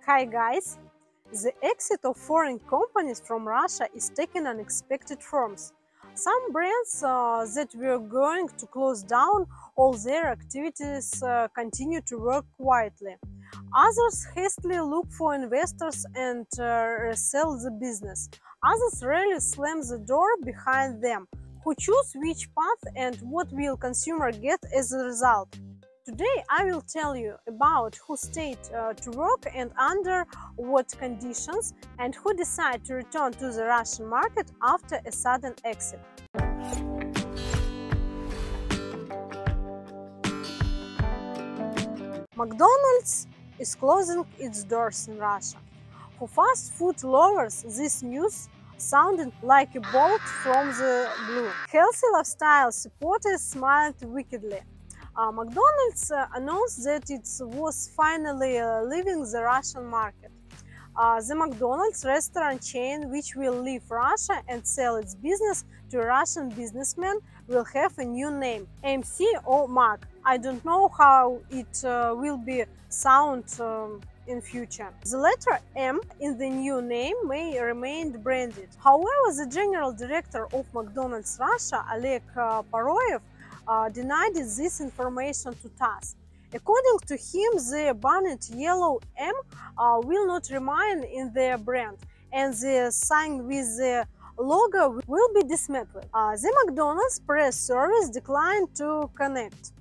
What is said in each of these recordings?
Hi guys! The exit of foreign companies from Russia is taking unexpected forms. Some brands that were going to close down all their activities continue to work quietly. Others hastily look for investors and resell the business. Others rarely slam the door behind them. Who choose which path and what will consumer get as a result? Today I will tell you about who stayed to work and under what conditions, and who decide to return to the Russian market after a sudden exit. McDonald's is closing its doors in Russia. For fast food lovers, this news sounded like a bolt from the blue. Healthy lifestyle supporters smiled wickedly. McDonald's announced that it was finally leaving the Russian market. The McDonald's restaurant chain, which will leave Russia and sell its business to a Russian businessman, will have a new name, MC or Mac. I don't know how it will be sound in future. The letter M in the new name may remain branded. However, the general director of McDonald's Russia, Oleg Paroyev, denied this information to TASS. According to him, the burned yellow M will not remain in their brand, and the sign with the logo will be dismantled. The McDonald's press service declined to connect.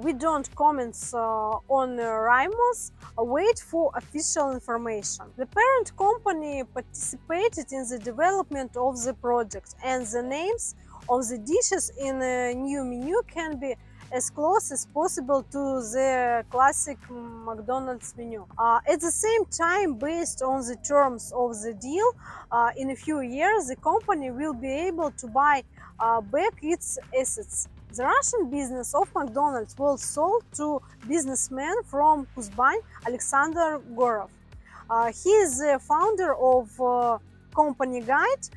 We don't comment on rumors, wait for official information. The parent company participated in the development of the project, and the names of the dishes in a new menu can be as close as possible to the classic McDonald's menu. At the same time, based on the terms of the deal, in a few years the company will be able to buy back its assets. The Russian business of McDonald's was sold to businessman from Kuzbany, Alexander Gorov. He is the founder of Company Guide,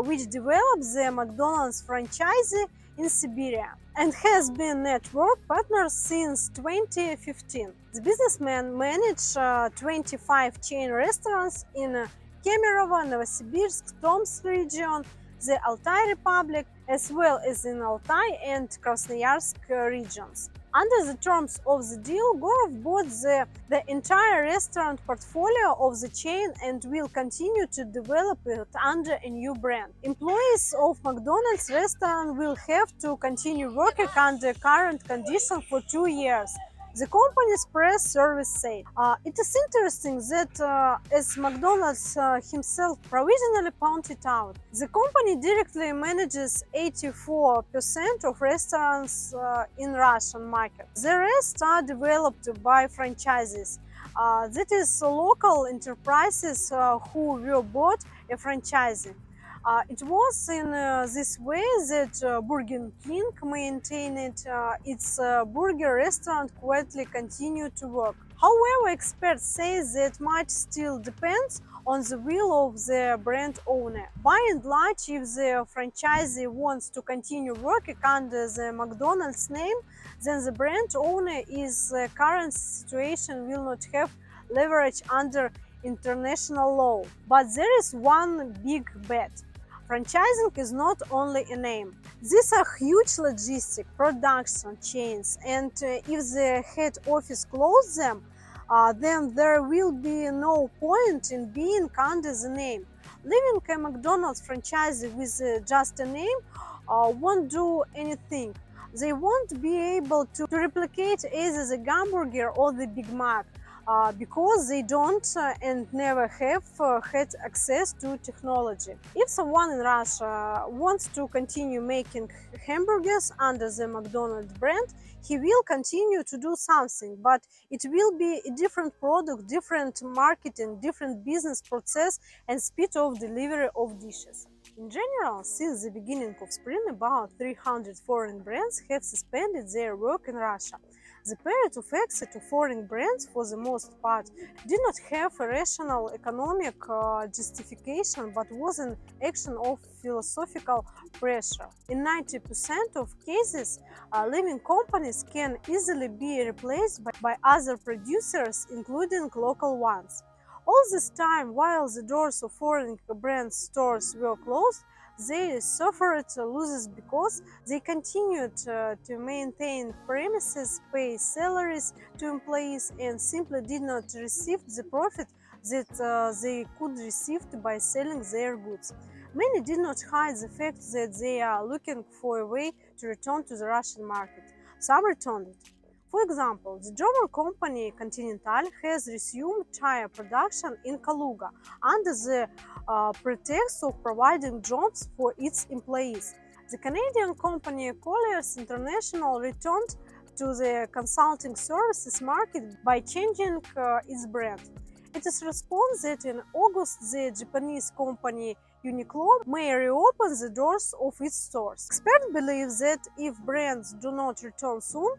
which developed the McDonald's franchise in Siberia and has been network partner since 2015. The businessman managed 25 chain restaurants in Kemerovo, Novosibirsk, Tomsk region, the Altai Republic, as well as in Altai and Krasnoyarsk regions. Under the terms of the deal, Gorov bought the entire restaurant portfolio of the chain and will continue to develop it under a new brand. Employees of McDonald's restaurant will have to continue working under current conditions for 2 years. The company's press service said. It is interesting that, as McDonald's himself provisionally pointed out, the company directly manages 84% of restaurants in Russian market. The rest are developed by franchises. That is, local enterprises who were bought a franchise. It was in this way that Burger King maintained its burger restaurant quietly continued to work. However, experts say that much still depends on the will of the brand owner. By and large, if the franchisee wants to continue working under the McDonald's name, then the brand owner in the current situation will not have leverage under international law. But there is one big bet. Franchising is not only a name. These are huge logistic production chains, and if the head office closes them, then there will be no point in being under the name. Leaving a McDonald's franchise with just a name won't do anything. They won't be able to replicate either the hamburger or the Big Mac, because they don't and never have had access to technology. If someone in Russia wants to continue making hamburgers under the McDonald's brand, he will continue to do something, but it will be a different product, different marketing, different business process and speed of delivery of dishes. In general, since the beginning of spring, about 300 foreign brands have suspended their work in Russia. The period of exit of foreign brands, for the most part, did not have a rational economic justification, but was an action of philosophical pressure. In 90% of cases, leaving companies can easily be replaced by other producers, including local ones. All this time, while the doors of foreign brand stores were closed, they suffered losses because they continued to maintain premises, pay salaries to employees, and simply did not receive the profit that they could receive by selling their goods. Many did not hide the fact that they are looking for a way to return to the Russian market. Some returned it. For example, the German company Continental has resumed tire production in Kaluga under the pretext of providing jobs for its employees. The Canadian company Colliers International returned to the consulting services market by changing its brand. It is response that in August the Japanese company Uniqlo may reopen the doors of its stores. Experts believe that if brands do not return soon,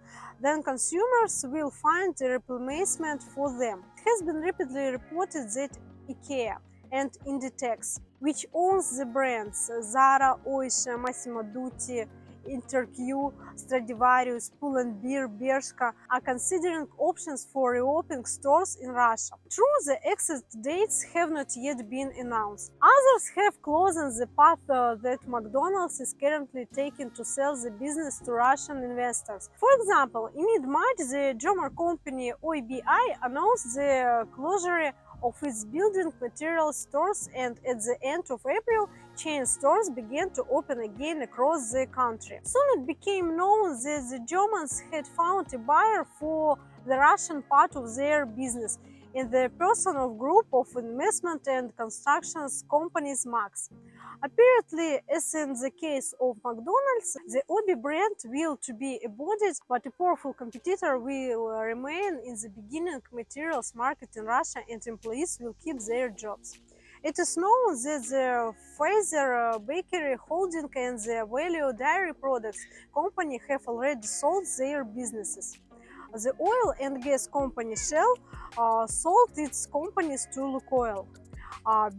then consumers will find a replacement for them. It has been repeatedly reported that IKEA and Inditex, which owns the brands Zara, Oysha, Massimo Dutti, MalinkaRU, Stradivarius, Pull&Bear, Bershka are considering options for reopening stores in Russia. True, the exit dates have not yet been announced. Others have chosen the path that McDonald's is currently taking to sell the business to Russian investors. For example, in mid-March, the German company OBI announced the closure of its building materials stores, and at the end of April, chain stores began to open again across the country. Soon it became known that the Germans had found a buyer for the Russian part of their business in the person of group of investment and construction companies Max. Apparently, as in the case of McDonald's, the OBI brand will to be embodied, but a powerful competitor will remain in the beginning materials market in Russia, and employees will keep their jobs. It is known that the Pfizer Bakery Holding and the Value Dairy Products Company have already sold their businesses. The oil and gas company Shell sold its companies to Lukoil.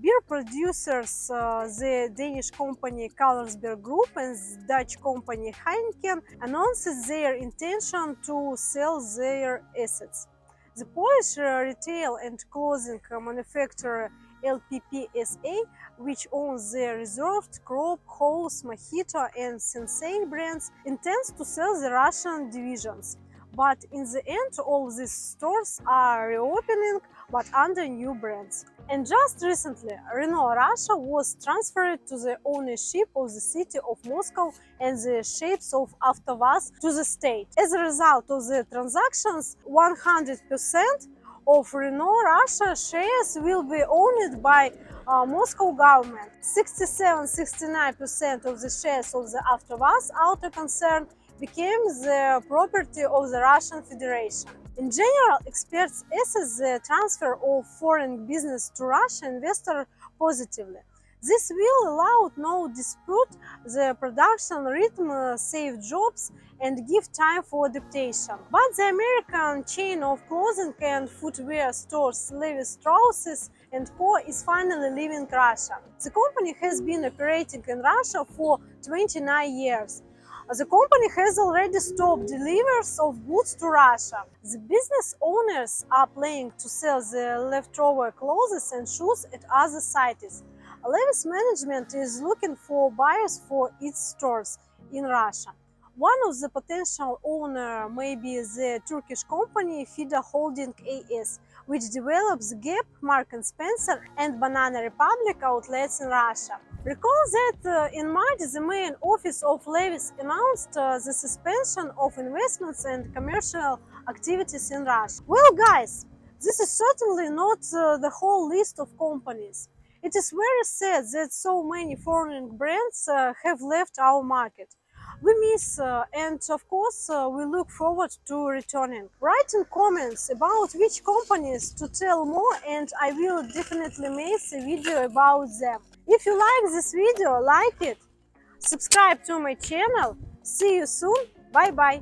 Beer producers, the Danish company Carlsberg Group and Dutch company Heineken, announced their intention to sell their assets. The Polish retail and clothing manufacturer LPPSA, which owns the Reserved, Crop, Halls, Mojito and Sensei brands, intends to sell the Russian divisions. But in the end, all these stores are reopening, but under new brands. And just recently, Renault Russia was transferred to the ownership of the city of Moscow and the shapes of AvtoVAZ to the state. As a result of the transactions, 100% of Renault Russia shares will be owned by Moscow government. 67–69% of the shares of the AvtoVAZ auto concern became the property of the Russian Federation. In general, experts assess the transfer of foreign business to Russian investors positively. This will allow no dispute the production rhythm, save jobs and give time for adaptation. But the American chain of clothing and footwear stores Levi Strauss & Co. is finally leaving Russia. The company has been operating in Russia for 29 years. The company has already stopped deliveries of goods to Russia. The business owners are planning to sell the leftover clothes and shoes at other sites. Levi's management is looking for buyers for its stores in Russia. One of the potential owners may be the Turkish company FIDA Holding AS, which develops Gap, Mark & Spencer and Banana Republic outlets in Russia. Recall that in March the main office of Levi's announced the suspension of investments and commercial activities in Russia. Well guys, this is certainly not the whole list of companies. It is very sad that so many foreign brands have left our market. We miss and of course we look forward to returning. Write in comments about which companies to tell more and I will definitely make a video about them. If you like this video, like it, subscribe to my channel. See you soon. Bye bye.